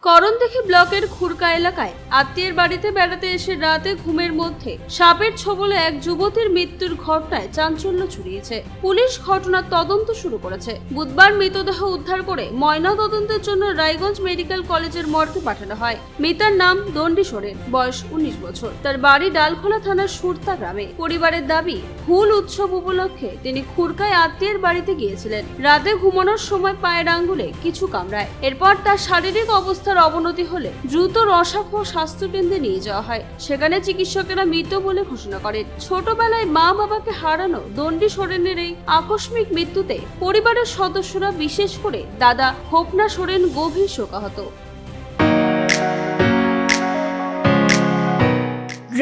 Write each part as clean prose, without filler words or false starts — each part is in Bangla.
করণদিঘি ব্লকের খুরকা এলাকায় আত্মীয়ের বাড়িতে বেড়াতে এসে রাতে ঘুমের মধ্যে সাপের ছোবলে এক যুবতীর মৃত্যুর ঘটনায় চাঞ্চল্য ছড়িয়েছে। পুলিশ ঘটনার তদন্ত শুরু করেছে। বুধবার মৃতদেহ উদ্ধার করে ময়না তদন্তের জন্য রায়গঞ্জ মেডিকেল কলেজের মর্গে পাঠানো হয়। মৃতার নাম দণ্ডী সোরেন, বয়স 19 বছর। তার বাড়ি ডালখোলা থানার সুরতা গ্রামে। পরিবারের দাবি, হুল উৎসব উপলক্ষে তিনি খুরকায় আত্মীয়ের বাড়িতে গিয়েছিলেন। রাতে ঘুমানোর সময় পায়ের আঙ্গুলে কিছু কামড়ায়। এরপর তার শারীরিক অবস্থার অবনতি হলে দ্রুত রসাখো স্বাস্থ্যকেন্দ্রে নিয়ে যাওয়া হয়। সেখানে চিকিৎসকেরা মৃত বলে ঘোষণা করেন। ছোটবেলায় মা বাবাকে হারানো দণ্ডী সোরেনের এই আকস্মিক মৃত্যুতে পরিবারের সদস্যরা, বিশেষ করে দাদা হোপনা সোরেন, গভীর শোকাহত।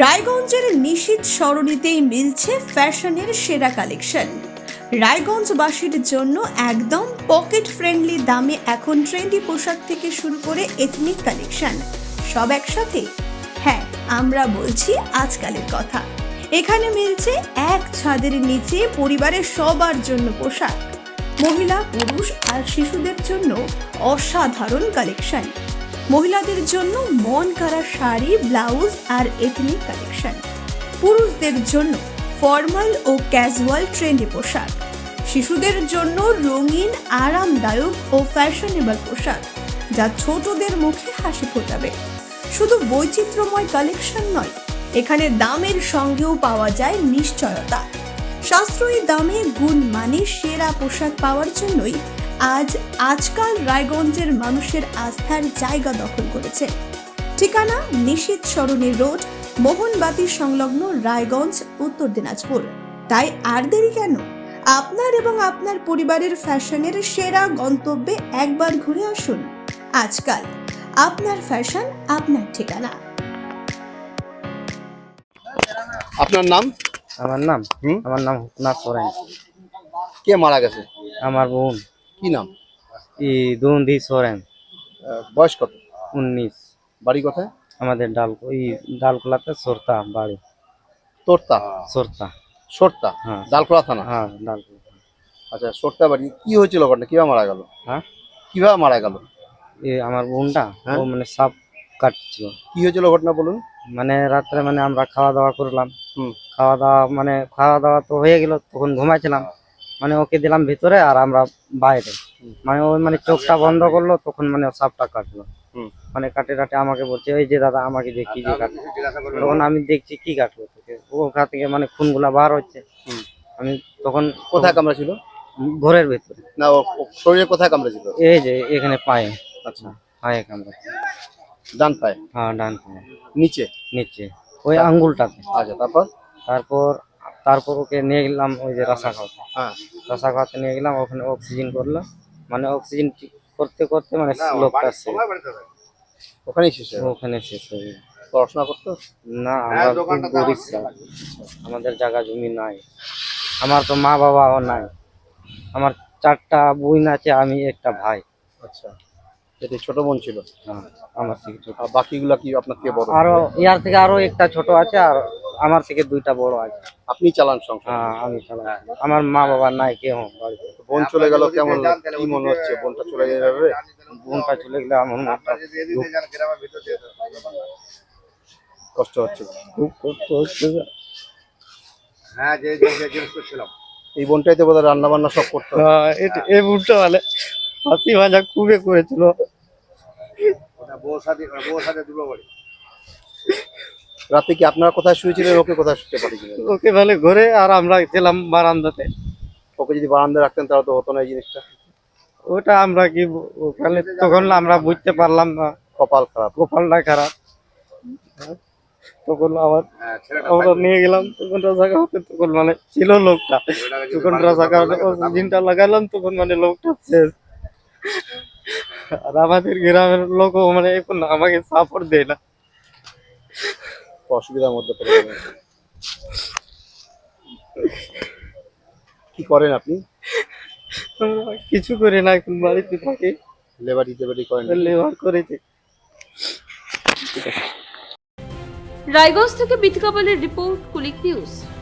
রায়গঞ্জের নিশীথ সরণিতেই মিলছে ফ্যাশনের সেরা কালেকশন। রায়গঞ্জবাসীর জন্য একদম পকেট ফ্রেন্ডলি দামে এখন ট্রেন্ডি পোশাক থেকে শুরু করে এথনিক কালেকশন সব একসাথে। হ্যাঁ, আমরা বলছি আজকালের কথা। এখানে মিলছে এক ছাদের নিচে পরিবারের সবার জন্য পোশাক, মহিলা, পুরুষ আর শিশুদের জন্য অসাধারণ কালেকশন। মহিলাদের জন্য মন কাড়া শাড়ি, ব্লাউজ আর এথনিক কালেকশন। পুরুষদের জন্য ফর্মাল ও ক্যাজুয়াল ট্রেন্ডি পোশাক। শিশুদের জন্য রঙিন, আরামদায়ক ও ফ্যাশনেবল পোশাক, যা ছোটদের মুখে হাসি ফোটাবে। শুধু বৈচিত্র্যময় কালেকশন নয়, এখানে দামের সঙ্গেও পাওয়া যায় নিশ্চয়তা। সাশ্রয়ী দামে গুণমানের সেরা পোশাক পাওয়ার জন্যই আজকাল রায়গঞ্জের মানুষের আস্থার জায়গা দখল করেছে। ঠিকানা নিশীথ সরণি রোড, মোহনবাতি সংলগ্ন, রায়গঞ্জ, উত্তর দিনাজপুর। তাই আর দেরি কেন? আপনার এবং আপনার পরিবারের ফ্যাশনের সেরা গন্তব্যে একবার ঘুরে আসুন। আজকাল আপনার ফ্যাশন, আপনার ঠিকানা। আপনার নাম? আমার নাম হোপনা সোরেন। কে মারা গেছে? আমার বোন। কি নাম? দণ্ডী সোরেন। বয়স কত? 19। বাড়ি কোথায়? আমাদের ডালখোলাতে সরতা বাড়ি। তোরতা? সরতা। সরতা? হ্যাঁ। ডালখোলা থানা? হ্যাঁ, ডালখোলা। আচ্ছা, সরতা বাড়ি। কি হয়েছিল ঘটনা? কিভাবে মারা গেল? হ্যাঁ, কিভাবে মারা গেল? আমার বোনটা হ্যাঁ? ও মানে সাপ কাটছিল। কি হয়েছিল ঘটনা বলুন। মানে রাত্রে আমরা খাওয়া দাওয়া করলাম। হুম। খাওয়া দাওয়া তো হয়ে গেল, তখন ঘুমাইছিলাম। ওকে দিলাম ভিতরে আর আমরা বাইরে। ওই চোখটা বন্ধ করলো, তখন সাপটা কাটলো। কাটে আমাকে বলছে, ওই যে দাদা আমাকে যে কি যে কাটলো। তখন আমি দেখছি কি কাটলো, ওখান থেকে খুনগুলা বার হচ্ছে। আমি তখন কোথায় কামড়েছিল? ঘরের ভিতরে না, শরীরে কোথায় কামড়েছিল? এই যে এখানে পায়ে। আচ্ছা, পায়ে কামড়ে। ডান পায়ে? হ্যাঁ, ডান পায়ে। নিচে? নিচে ওই আঙ্গুলটাতে। আচ্ছা, তারপর ওকে নিয়ে গেলাম ওই যে রাসা খাওয়াতে। হ্যাঁ। রাসা খাওয়াতে নিয়ে গেলাম, ওখানে অক্সিজেন করলো। অক্সিজেন করতে করতে লোকটা শেষ। ওখানেই শেষ হয়ে গেল? ওখানে শেষ হয়ে গেল। পড়াশোনা করতো না, আমরা খুব গরিব ছিলাম। আমাদের জায়গা জমি নাই। আমার তো মা বাবাও নাই। আমার 4টা বোন আছে, আমি একটা ভাই। আচ্ছা, এটি ছোট বোন ছিল? হ্যাঁ, আমার থেকে ছোট। আর বাকিগুলা কি আপনার থেকে বড়? আরো ইয়ার থেকে আরো একটা ছোট আছে, আর আমার থেকে 2টা বড় আছে। আপনি চালান সংসার? হ্যাঁ, আমি চালাই। আমার মা বাবা নাই কেউ বাড়িতে। বোন চলে গেল, কেমন কি মনে হচ্ছে? বোনটা চলে যাবে? বোনটা চলে গেলে আমার মনটা কষ্ট হচ্ছে? খুব কষ্ট হচ্ছে। এই বোনটাইতে বোধহয় রান্না বান্না সব করতো? এই বোনটা হাসি মজা খুবই করেছিল। রাতে কি আপনারা কোথায় শুয়েছিলেন? ওকে কোথায় শুতে পাঠিয়েছিলেন? ওকে ঘরে, আর আমরা ছিলাম বারান্দাতে। ওকে যদি বারান্দায় রাখতেন তাহলে তো হতো না এই জিনিসটা। ওটা আমরা কি ওখানে তখন আমরা বুঝতে পারলাম না। কপাল খারাপ। কপালটা খারাপ। তখন আমরা নিয়ে গেলাম, তখন রাজা হতে, তখন ছিল লোকটা। তখন রাজা দিনটা লাগালাম, তখন লোকটা শেষ। আর আমাদের গ্রামের লোক এখন আমাকে সাপোর্ট দেয় না। অসুবিধার মধ্যে পড়ে গেলেন। কি করেন আপনি? কিছু করি না, এখন বাড়িতে থাকি। লেবারি করেন? লেবার করেছি। রায়গঞ্জ থেকে বিথকাপালের রিপোর্ট, কুলিক নিউজ।